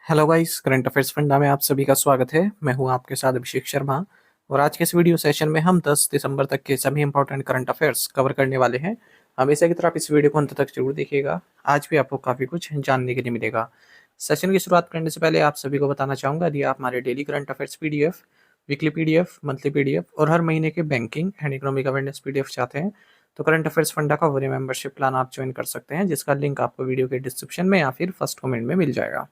Hello guys, current affairs funda में आप सभी का स्वागत है। मैं हूं आपके साथ अभिषेक शर्मा और आज के इस वीडियो सेशन में हम 10 दिसंबर तक के सभी इंपॉर्टेंट करंट अफेयर्स कवर करने वाले हैं। हमेशा की तरह आप इस वीडियो को अंत तक जरूर देखिएगा। आज भी आपको काफ़ी कुछ जानने के लिए मिलेगा। सेशन की शुरुआत करने से पहले आप सभी को बताना चाहूँगा, यदि आप हमारे daily current affairs PDF, weekly PDF, monthly PDF और हर महीने के banking and economic awareness PDF चाहते हैं तो करंट अफेयर्स फंडा का वरी मेंबरशिप प्लान आप ज्वाइन कर सकते हैं, जिसका लिंक आपको वीडियो के डिस्क्रिप्शन में या फिर फर्स्ट कमेंट में मिल जाएगा।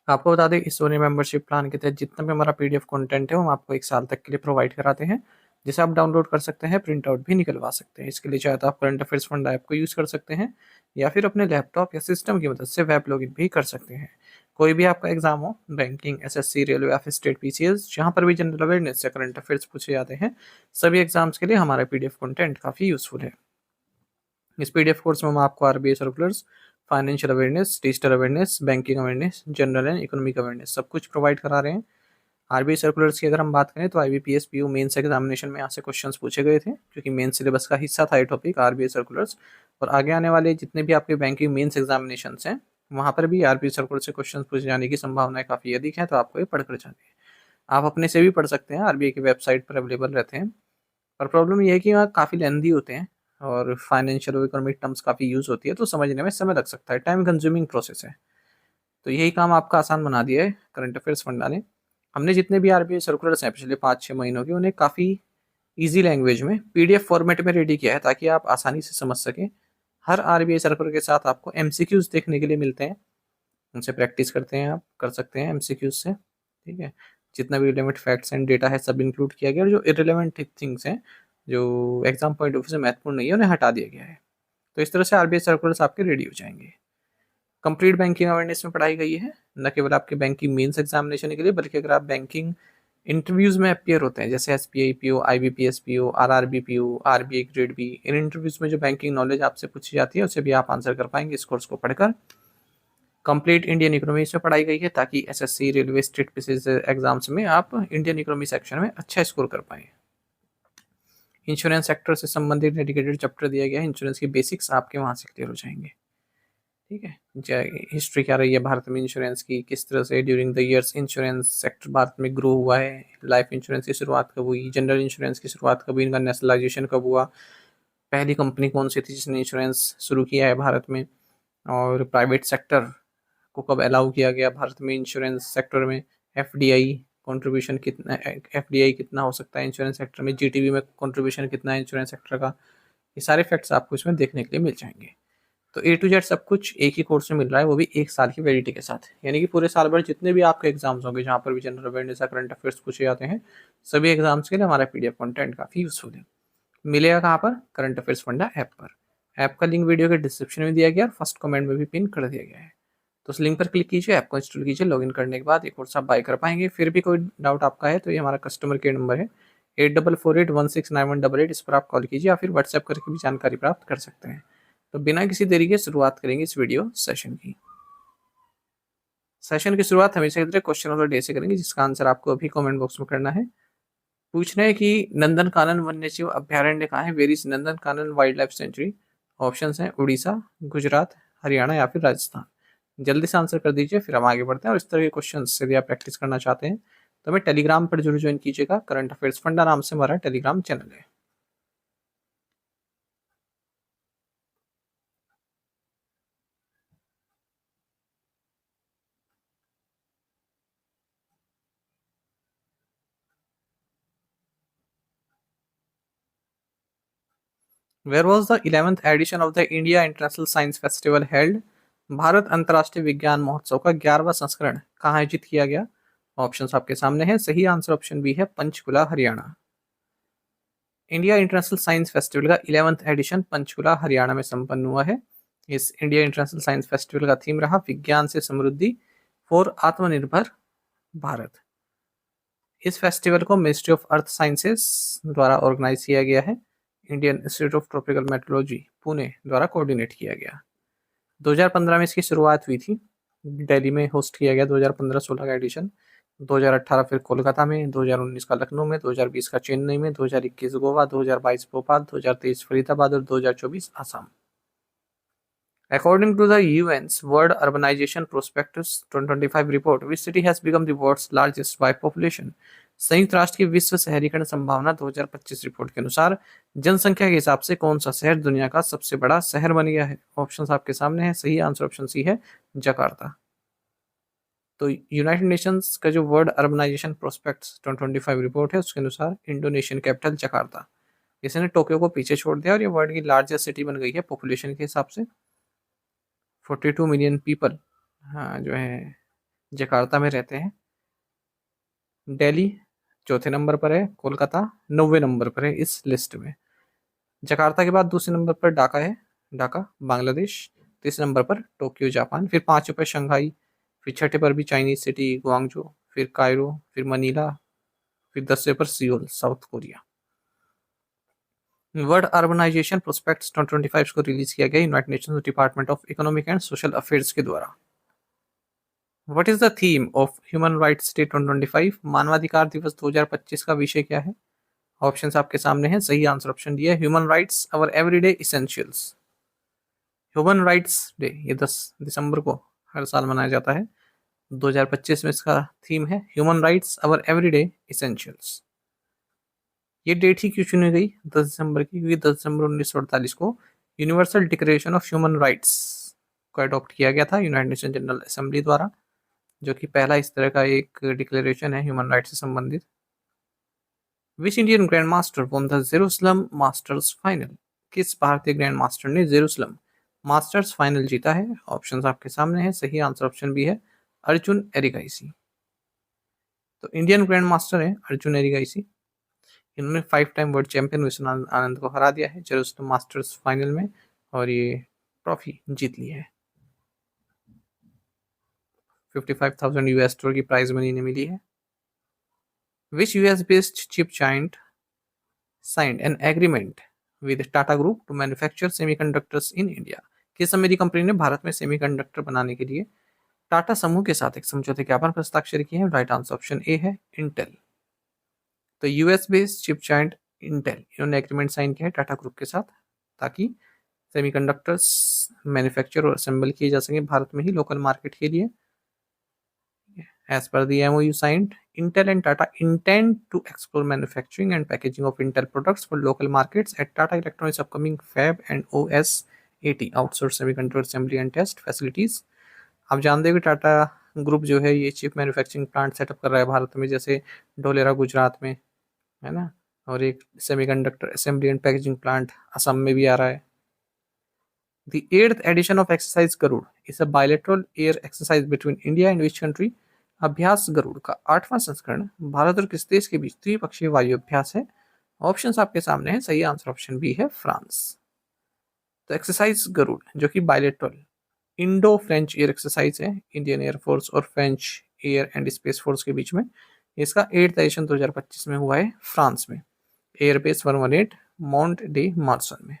आपको बता दें, इस सोनी मेंबरशिप प्लान के तहत जितना भी हमारा पीडीएफ कंटेंट है वो हम आपको 1 साल तक के लिए प्रोवाइड कराते हैं, जिसे आप डाउनलोड कर सकते हैं, प्रिंट आउट भी निकलवा सकते हैं। इसके लिए चाहे तो आप करंट अफेयर्स फंड ऐप को यूज़ कर सकते हैं या फिर अपने लैपटॉप या सिस्टम की मदद से वेब लॉगिन भी कर सकते हैं। कोई भी आपका एग्जाम हो, बैंकिंग, एसएससी, रेलवे या फिर स्टेट पीसीएस, जहाँ पर भी जनरल अवेयरनेस या करंट अफेयर्स पूछे जाते हैं, सभी एग्जाम्स के लिए हमारा पीडीएफ कंटेंट काफ़ी यूजफुल है। इस पीडीएफ कोर्स में हम आपको RBI circulars, financial awareness, digital awareness, banking awareness, general and economic awareness सब कुछ प्रोवाइड करा रहे हैं। आरबीआई सर्कुलर्स की अगर हम बात करें तो आईबीपीएस पीओ मेंस एग्जामिनेशन में यहाँ से क्वेश्चंस पूछे गए थे, क्योंकि मेन सिलेबस का हिस्सा था ये टॉपिक आरबीआई सर्कुलर्स। और आगे आने वाले जितने भी आपके बैंकिंग मेंस एग्जामिनेशन हैं, वहाँ पर भी आरबीआई सर्कुलर से क्वेश्चन पूछे जाने की संभावनाएं काफ़ी अधिक है, तो आपको ये पढ़कर जाने हैं। आप अपने से भी पढ़ सकते हैं, आरबीआई की वेबसाइट पर अवेलेबल रहते हैं। पर प्रॉब्लम ये है कि वहाँ काफ़ी लेंदी होते हैं और फाइनेंशियल और इकोनॉमिक टर्म्स काफ़ी यूज़ होती है, तो समझने में समय लग सकता है, टाइम कंज्यूमिंग प्रोसेस है। तो यही काम आपका आसान बना दिया है करंट अफेयर्स फंडा ने। हमने जितने भी आरबीआई सर्कुलर्स हैं पिछले 5-6 महीनों के, उन्हें काफ़ी ईजी लैंग्वेज में पीडीएफ फॉर्मेट में रेडी किया है, ताकि आप आसानी से समझ सकें। हर आरबीआई सर्कुलर के साथ आपको एमसीक्यूज देखने के लिए मिलते हैं, उनसे प्रैक्टिस करते हैं, आप कर सकते हैं एमसीक्यूज से। ठीक है, जितना भी रिलेवेंट फैक्ट्स एंड डेटा है सब इंक्लूड किया गया, और जो इरेलीवेंट थिंग्स हैं, जो एग्जाम पॉइंट ऑफ व्यू से महत्वपूर्ण नहीं है, उन्हें हटा दिया गया है। तो इस तरह से आरबीआई सर्कुलर्स आपके रेडी हो जाएंगे। कंप्लीट बैंकिंग अवेयरनेस में पढ़ाई गई है, न केवल आपके बैंकिंग मेंस एग्जामिनेशन के लिए, बल्कि अगर आप बैंकिंग इंटरव्यूज में अपियर होते हैं, जैसे SBI PO, IBPS PO, RRB PO, RBI grade B, इन इंटरव्यूज में जो बैंकिंग नॉलेज आपसे पूछी जाती है उसे भी आप आंसर कर पाएंगे इस कोर्स को पढ़कर। कंप्लीट इंडियन इकोनॉमी में पढ़ाई गई है, ताकि SSC, railway, state PCS exams में आप इंडियन इकोनॉमी सेक्शन में अच्छा स्कोर कर पाएं। इंश्योरेंस सेक्टर से संबंधित डेडिकेटेड चैप्टर दिया गया है, इंश्योरेंस की बेसिक्स आपके वहाँ से क्लियर हो जाएंगे। ठीक है, हिस्ट्री क्या रही है भारत में इंश्योरेंस की, किस तरह से during the years insurance sector Bharat में ग्रो हुआ है, लाइफ इंश्योरेंस की शुरुआत कब हुई, जनरल इंश्योरेंस की शुरुआत कब हुई, इनका नेशनलाइजेशन कब हुआ, पहली कंपनी कौन सी थी जिसने इंश्योरेंस शुरू किया है भारत में, और प्राइवेट सेक्टर को कब अलाउ किया गया भारत में इंश्योरेंस सेक्टर में, एफडीआई कंट्रीब्यूशन कितना, एफडीआई कितना हो सकता है इंश्योरेंस सेक्टर में, जीटीबी में कंट्रीब्यूशन कितना है इंश्योरेंस सेक्टर का, ये सारे फैक्ट्स आपको इसमें देखने के लिए मिल जाएंगे। तो ए टू जेड सब कुछ एक ही कोर्स में मिल रहा है, वो भी 1 साल की वैलिडिटी के साथ। यानी कि पूरे साल भर जितने भी आपके एग्जाम्स होंगे, जहाँ पर भी जनरल अवेयरनेस या करंट अफेयर्स पूछे जाते हैं, सभी एग्जाम्स के लिए हमारा पीडीएफ कंटेंट काफ़ी यूजफुल है। मिलेगा कहाँ पर? करंट अफेयर्स फंडा ऐप पर। ऐप का लिंक वीडियो के डिस्क्रिप्शन में दिया गया और फर्स्ट कमेंट में भी पिन कर दिया गया है। तो उस लिंक पर क्लिक कीजिए, ऐप को इंस्टॉल कीजिए, लॉगिन करने के बाद एक कोर्स आप बाय कर पाएंगे। फिर भी कोई डाउट आपका है तो ये हमारा कस्टमर केयर नंबर है 8448169188, इस पर आप कॉल कीजिए या फिर व्हाट्सएप करके भी जानकारी प्राप्त कर सकते हैं। तो बिना किसी देरी के शुरुआत करेंगे इस वीडियो सेशन की। सेशन की शुरुआत हमेशा की तरह क्वेश्चन ऑफ द डे से करेंगे, जिसका आंसर आपको अभी कमेंट बॉक्स में करना है। पूछना है कि नंदन कानन वन्यजीव अभ्यारण्य कहाँ है, where is Nandan Kanan wildlife sanctuary. Options हैं उड़ीसा, गुजरात, हरियाणा या फिर राजस्थान। जल्दी से आंसर कर दीजिए, फिर हम आगे बढ़ते हैं। और इस तरह के क्वेश्चन यदि आप प्रैक्टिस करना चाहते हैं तो हमें टेलीग्राम पर जरूर ज्वाइन कीजिएगा। करंट अफेयर्स फंडा नाम से हमारा टेलीग्राम चैनल है। Where was the 11th edition of the India International Science Festival held. Bharat अंतर्राष्ट्रीय विज्ञान महोत्सव का 11वां संस्करण कहाँ आयोजित किया गया। ऑप्शंस आपके सामने हैं। सही आंसर ऑप्शन बी है, Panchkula, Haryana. India International Science festival का 11th एडिशन पंचकुला, हरियाणा में संपन्न हुआ है। इस इंडिया इंटरनेशनल साइंस फेस्टिवल का थीम रहा विज्ञान से समृद्धि फॉर आत्मनिर्भर भारत। इस फेस्टिवल को मिनिस्ट्री ऑफ अर्थ साइंसेस द्वारा ऑर्गेनाइज किया गया है। Indian institute of tropical metrology Pune द्वारा कोऑर्डिनेट किया गया। 2015 में इसकी शुरुआत हुई थी, दिल्ली में होस्ट किया गया 2015-16 का एडिशन। 2018 फिर कोलकाता में, 2019 का लखनऊ में, 2020 का चेन्नई में, 2021 गोवा, 2022 भोपाल, 2023 फरीदाबाद और 2024 Assam. According to the UN's World Urbanization Prospectus 2025 report, which city has become the world's largest by population? संयुक्त राष्ट्र की विश्व शहरीकरण संभावना 2025 रिपोर्ट के अनुसार जनसंख्या के हिसाब से कौन सा शहर दुनिया का सबसे बड़ा शहर बन गया है? ऑप्शंस आपके सामने है। सही आंसर ऑप्शन सी है, जकार्ता। तो यूनाइटेड नेशंस का जो वर्ल्ड अर्बनाइजेशन प्रोस्पेक्ट्स 2025 रिपोर्ट है उसके अनुसार इंडोनेशियन कैपिटल जकार्ता, इसने टोक्यो को पीछे छोड़ दिया और ये वर्ल्ड की लार्जेस्ट सिटी बन गई है पॉपुलेशन के हिसाब से। 42 मिलियन पीपल हाँ जो है जकार्ता में रहते हैं। दिल्ली चौथे नंबर पर है, कोलकाता 90वें नंबर पर है इस लिस्ट में। जकार्ता के बाद दूसरे नंबर पर ढाका है, ढाका बांग्लादेश। तीसरे नंबर पर टोक्यो जापान, फिर 5वें पर शंघाई, फिर छठे पर भी चाइनीज सिटी ग्वांगजो, फिर कायरो, फिर मनीला, फिर 10वें पर Seoul South Korea. World urbanization prospects 2025 को रिलीज किया गया United Nations Department of Economic and Social Affairs के द्वारा। What is the theme of human rights day 2025? मानवाधिकार दिवस 2025 का विषय क्या है? ऑप्शंस आपके सामने हैं। सही आंसर ऑप्शन डी है, human rights our everyday essentials. Human rights day ये 10 दिसंबर को हर साल मनाया जाता है। 2025 में इसका थीम है human rights our everyday essentials. ये डेट ही क्यों चुनी गई 10 दिसंबर की? क्योंकि 10 दिसंबर 1948 को universal declaration of human rights को अडॉप्ट किया गया था यूनाइटेड नेशन जनरल असेंबली द्वारा, जो कि पहला इस तरह का एक डिक्लेरेशन है ह्यूमन राइट्स से संबंधित। Which Indian grand master won the Jerusalem masters final? किस भारतीय ग्रैंड मास्टर ने जेरूसलम मास्टर्स फाइनल जीता है? ऑप्शंस आपके सामने हैं। सही आंसर ऑप्शन बी है, अर्जुन एरिगाइसी। तो इंडियन ग्रैंड मास्टर है अर्जुन एरिगाइसी। इन्होंने 5 time world champion Vishwanath Anand को हरा दिया है जेरूसलम मास्टर्स फाइनल में और ये ट्रॉफी जीत ली है। 55,000 यूएस डॉलर की प्राइज मनी इन्हें मिली है। Which US based chip giant signed an agreement with Tata group to manufacture semiconductors in India? किस अमेरिकी कंपनी ने भारत में सेमीकंडक्टर बनाने के लिए टाटा समूह के साथ एक समझौते ज्ञापन पर हस्ताक्षर किए हैं? राइट आंसर ऑप्शन ए है, इंटेल। तो US based chip giant Intel इन्होंने एग्रीमेंट साइन किया है टाटा ग्रुप के साथ ताकि सेमीकंडक्टर्स मैन्युफैक्चर और असेंबल किए जा सकें भारत में ही लोकल मार्केट के लिए। As per the MOU signed, Intel and Tata intend to explore manufacturing and packaging of Intel products for local markets at Tata Electronics' upcoming Fab and OS80 outsourced semiconductor assembly and test facilities। आप जानते हो कि Tata group जो है ये chip manufacturing plant setup कर रहा है भारत में, जैसे ढोलेरा गुजरात में है ना, और एक semiconductor assembly and packaging plant Assam में भी आ रहा है। The 8th edition of Exercise Garud is a bilateral air exercise between India and which country? अभ्यास गरुड़ का 8वां संस्करण भारत और किस देश के बीच द्विपक्षीय वायु अभ्यास है? ऑप्शंस आपके सामने हैं। सही आंसर ऑप्शन बी है, फ्रांस। तो एक्सरसाइज गरुड़ जो कि bilateral Indo French air exercise है इंडियन एयरफोर्स और French air and space force के बीच में, इसका 8th एडिशन 2025 में हुआ है फ्रांस में, एयरबेस 118 माउंट डे मार्सन में।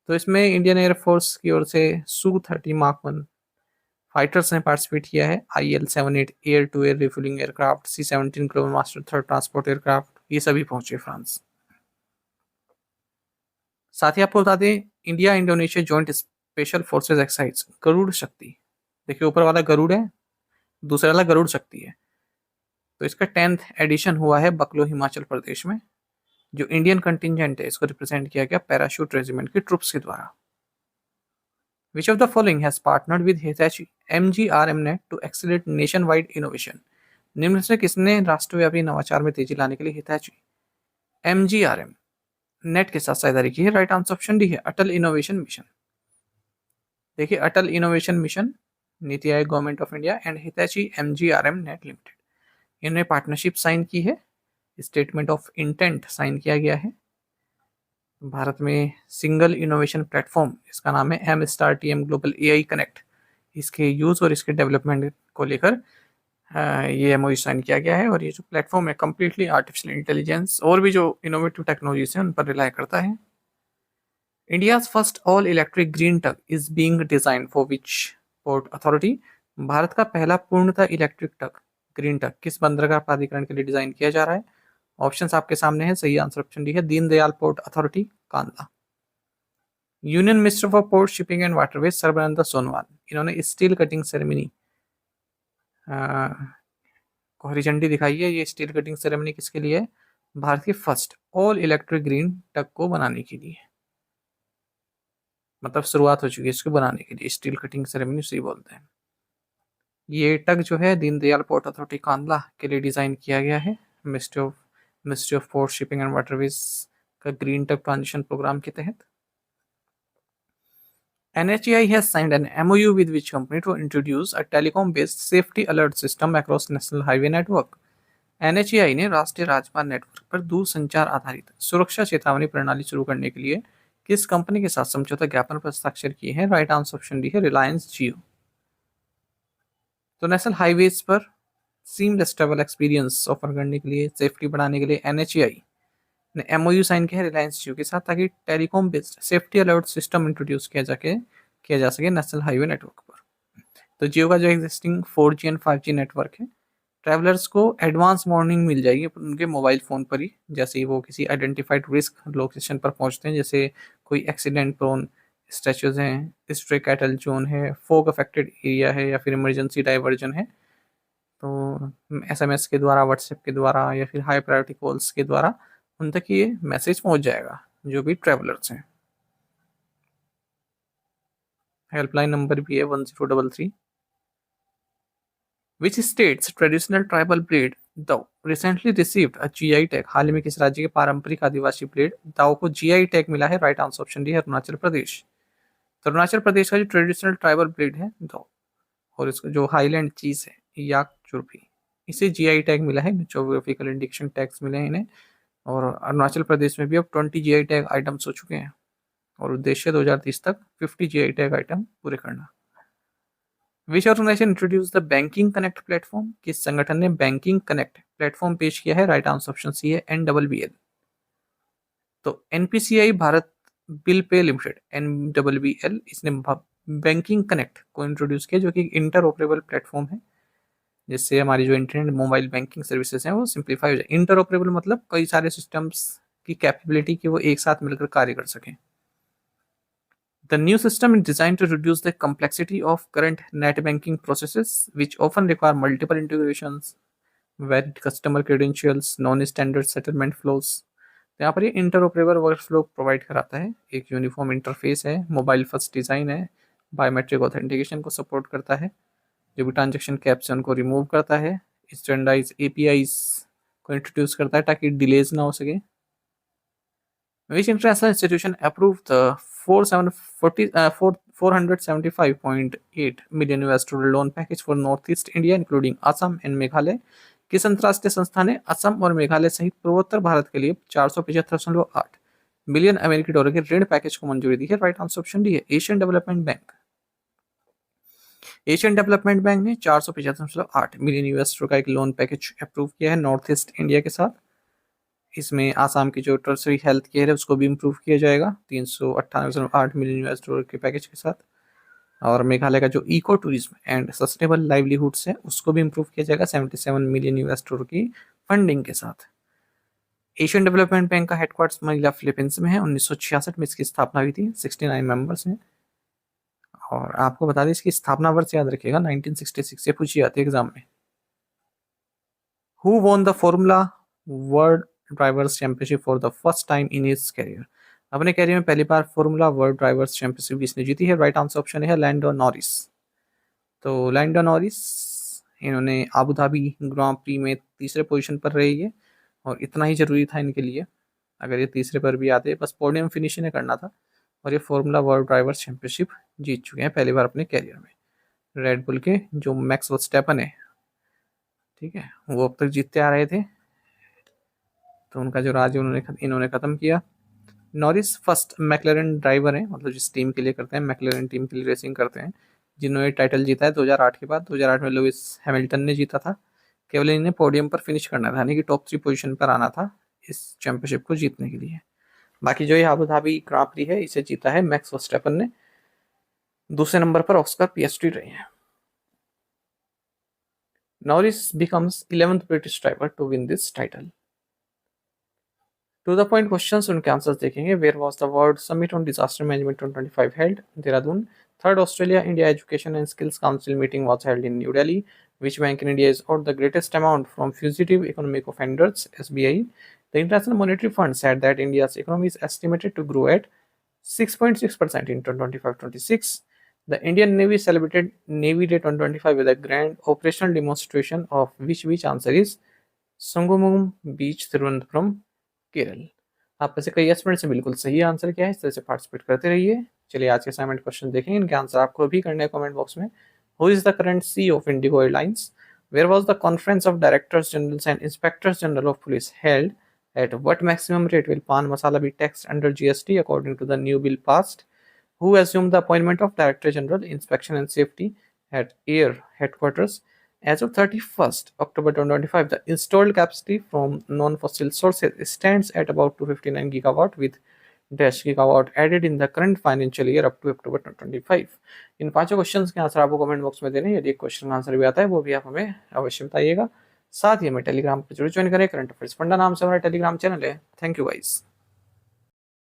तो इसमें इंडियन एयरफोर्स की ओर से Su-30 Mark 1 फाइटर्स ने पार्टिसिपेट किया है। IL-78 air to air refuelling aircraft, C-17 Globemaster third transport aircraft, ये सभी पहुंचे फ्रांस। साथ ही आपको बता दें India Indonesia joint special forces exercise Garuda Shakti, देखिए ऊपर वाला गरुड़ है, दूसरा वाला गरुड़ शक्ति है, तो इसका 10th एडिशन हुआ है बकलो हिमाचल प्रदेश में। जो इंडियन कंटिजेंट है इसको रिप्रेजेंट किया गया पैराशूट रेजिमेंट के ट्रुप्स के द्वारा। Which of the following has partnered with Hitachi MGRMnet to accelerate nationwide innovation? निम्न से किसने राष्ट्रव्यापी नवाचार में तेजी लाने के लिए हिताची MGRM नेट के साथ साझेदारी की है? राइट आंसर ऑप्शन डी है, अटल इनोवेशन मिशन। देखिए अटल innovation mission, NITI Aayog government of India and Hitachi MGRM net limited, इन्होंने पार्टनरशिप साइन की है, स्टेटमेंट ऑफ इंटेंट साइन किया गया है। भारत में सिंगल इनोवेशन प्लेटफॉर्म, इसका नाम है MStarTM ग्लोबल AI कनेक्ट, इसके यूज़ और इसके डेवलपमेंट को लेकर ये MOU साइन किया गया है। और ये जो प्लेटफॉर्म है कम्प्लीटली आर्टिफिशियल इंटेलिजेंस और भी जो इनोवेटिव टेक्नोलॉजीज हैं उन पर रिलाई करता है। India's first all electric green truck is being design for which port authority? Bharat का पहला पूर्णतः इलेक्ट्रिक ट्रक ग्रीन ट्रक किस बंदरगाह प्राधिकरण के लिए डिजाइन किया जा रहा है? ऑप्शंस आपके सामने हैं। सही आंसर ऑप्शन डी है, Deendayal port authority Kandla. Union minister for port shipping and waterways Sarbananda Sonowal, इन्होंने स्टील कटिंग सेरेमनी को हरी झंडी दिखाई है। ये स्टील कटिंग सेरेमनी किसके लिए है? भारत की first all electric green truck को बनाने के लिए, मतलब शुरुआत हो चुकी है इसको बनाने के लिए। स्टील कटिंग सेरेमनी उसे बोलते हैं। ये ट्रक जो है दीनदयाल पोर्ट अथॉरिटी कांदला के लिए डिजाइन किया गया है। Ministry of port shipping and waterways का ग्रीन ट्रक ट्रांजिशन प्रोग्राम के तहत। NHAI has signed an MOU with which company to introduce a telecom-based safety alert system across national highway network? NHAI ने राष्ट्रीय राजमार्ग network पर दूरसंचार आधारित सुरक्षा चेतावनी प्रणाली शुरू करने के लिए किस कंपनी के साथ समझौता ज्ञापन पर हस्ताक्षर किए हैं? राइट आंसर ऑप्शन डी है रिलायंस जियो। तो नेशनल हाईवेज पर सीमलेस ट्रेवल एक्सपीरियंस ऑफर करने के लिए, सेफ्टी बढ़ाने के लिए NHAI ने MOU साइन किया है रिलायंस जियो के साथ, ताकि telecom based safety alert system introduce किया जा सके नेशनल हाईवे नेटवर्क पर। तो जियो का जो existing 4G and 5G network है, ट्रैवलर्स को एडवांस वार्निंग मिल जाएगी उनके मोबाइल फ़ोन पर ही, जैसे ही वो किसी आइडेंटिफाइड रिस्क लोकेशन पर पहुंचते हैं, जैसे कोई एक्सीडेंट प्रोन स्ट्रेचेस हैं, स्ट्रे कैटल जोन है, फोग अफेक्टेड एरिया है, या फिर इमरजेंसी डाइवर्जन है, तो SMS के द्वारा, व्हाट्सएप के द्वारा, या फिर हाई प्रायोरिटी कॉल्स के द्वारा उन तक ये मैसेज पहुंच जाएगा जो भी ट्रैवलर्स हैं। हेल्पलाइन नंबर भी है 1033। Which state's traditional tribal breed दाव recently received a GI tag? हाल ही में किस राज्य के पारंपरिक आदिवासी ब्रीड दाव को GI टैग मिला है? राइट आंसर ऑप्शन डी है अरुणाचल प्रदेश। तो अरुणाचल प्रदेश का जो ट्रेडिशनल ट्राइबल ब्रीड है दाव, और इसका जो हाईलैंड चीज है याक चुरपी, इसे GI टैग मिला है। ज्योग्राफिकल इंडिकेशन टैग्स मिले हैं इन्हें, और अरुणाचल प्रदेश में भी अब 20 GI टैग आइटम्स हो चुके हैं, और उद्देश्य 2030 तक 50 GI टैग आइटम पूरे करना। Which organisation introduce the banking connect platform? किस संगठन ने बैंकिंग कनेक्ट प्लेटफॉर्म पेश किया है? राइट आंसर ऑप्शन सी है NWBL। तो NPCI Bharat bill pay limited NWBL, इसने बैंकिंग कनेक्ट को इंट्रोड्यूस किया, जो कि इंटर ऑपरेबल प्लेटफॉर्म है, जिससे हमारी जो इंटरनेट मोबाइल बैंकिंग सर्विसेज हैं वो सिंप्लीफाई हो जाए। इंटर ऑपरेबल मतलब कई सारे सिस्टम्स की कैपेबिलिटी कि वो एक साथ मिलकर कार्य कर सकें। The new system is designed to reduce the complexity of current net banking processes, which often require multiple integrations, varied customer credentials, non-standard settlement flows. तो यहाँ पर ये इंटरऑपरेबल वर्कफ्लो प्रोवाइड कराता है, एक यूनिफॉर्म इंटरफेस है, मोबाइल फर्स्ट डिज़ाइन है, biometric authentication को सपोर्ट करता है, जो भी ट्रांजेक्शन कैप्स है उनको रिमूव करता है, स्टैंडर्डाइज APIs को इंट्रोड्यूस करता है ताकि डिलेज ना हो सके। Which international institution approved the 475.8 million US loan package for Northeast India, including Assam and Meghalaya? किस अंतर्राष्ट्रीय संस्था ने असम और मेघालय सहित पूर्वोत्तर भारत के लिए 475.8 मिलियन अमेरिकी डॉलर के ऋण पैकेज को मंजूरी दी है? राइट आंसर ऑप्शन डी है Asian development bank. Asian development bank ने 475.8 मिलियन US का एक लोन पैकेज अप्रूव किया है नॉर्थ ईस्ट इंडिया के साथ। इसमें आसाम की जो टर्सरी हेल्थ केयर है उसको भी इम्प्रूव किया जाएगा 398.8 मिलियन US के पैकेज के साथ, और मेघालय का जो eco tourism and sustainable livelihoods है उसको भी इम्प्रूव किया जाएगा 77 मिलियन US की फंडिंग के साथ। एशियन डेवलपमेंट बैंक का हेडक्वार्टर्स मनीला फिलीपींस में है। 1966 में इसकी स्थापना हुई थी। 69 मेंबर्स हैं, और आपको बता दें इसकी स्थापना वर्ष याद रखिएगा 1966, ये पूछी जाती है एग्जाम में। Who won the formula world drivers championship for the first time in his career? अपने कैरियर में पहली बार फॉर्मूला वर्ल्ड ड्राइवर्स चैंपियनशिप इसने जीती है। राइट आंसर ऑप्शन है लैंडो नॉरिस। तो लैंडो नॉरिस, इन्होंने आबू धाबी ग्रां प्री में तीसरे पोजीशन पर रही है, और इतना ही जरूरी था इनके लिए, अगर ये तीसरे पर भी आते, बस पोडियम फिनिश इन्हें करना था, और ये फॉर्मूला वर्ल्ड ड्राइवर्स चैंपियनशिप जीत चुके हैं पहली बार अपने कैरियर में। रेड बुल के जो मैक्स वर्स्टैपन है, ठीक है, वो अब तक जीतते आ रहे थे, तो उनका जो राज इन्होंने खत्म किया। नॉरिस फर्स्ट मैकलेरन ड्राइवर हैं, मतलब जिस टीम के लिए करते हैं, मैकलेरन टीम के लिए रेसिंग करते हैं, जिन्होंने टाइटल जीता है 2008 के बाद। 2008 में लुइस हैमिल्टन ने जीता था। केवल इन्हें पोडियम पर फिनिश करना था, यानी कि टॉप 3 पोजीशन पर आना था इस चैंपियनशिप को जीतने के लिए। बाकी जो ये आबू धाबी ग्रां प्री है इसे जीता है मैक्स वर्स्टैपन ने। दूसरे नंबर पर ऑस्कर पिएस्ट्री रहे हैं। Norris becomes 11th British driver to win this title. To the point questions, उनके आंसर्स देखेंगे। Where was the world summit on disaster management 2025 held? Dehradun. Third Australia India education and skills council meeting was held in New Delhi. Which bank in India is owed the greatest amount from fugitive economic offenders? SBI. The International Monetary Fund said that India's economy is estimated to grow at 6.6% in 2025-26. The Indian Navy celebrated Navy Day 2025 with a grand operational demonstration of which answer is Sangomum Beach, Thiruvananthapuram, Kerala. आप में से कई students ने बिल्कुल सही answer किया है। इस तरह से पार्टिसिपेट करते रहिए। चलिए आज के असाइनमेंट क्वेश्चन देखेंगे, इनके आंसर आपको भी करने हैं कमेंट बॉक्स में। Who is the current CEO of IndiGo airlines? Where was the conference of directors general and inspectors general of police held? At what maximum rate will pan masala be taxed under GST according to the new bill passed? Who assumed the appointment of Director General Inspection and Safety at Air Headquarters? As of 31st October 2025, the installed capacity from non-fossil sources stands at about 259 gigawatt, with dash gigawatt added in the current financial year up to October 2025. इन पांचों questions के answer आपको comment box में देने हैं। यदि एक question का answer भी आता है वो भी आप हमें अवश्य बताइएगा। साथ ही हमें टेलीग्राम पर जरूर ज्वाइन करें। करंट अफेयर्स फंडा नाम से हमारा टेलीग्राम चैनल है। Thank you guys.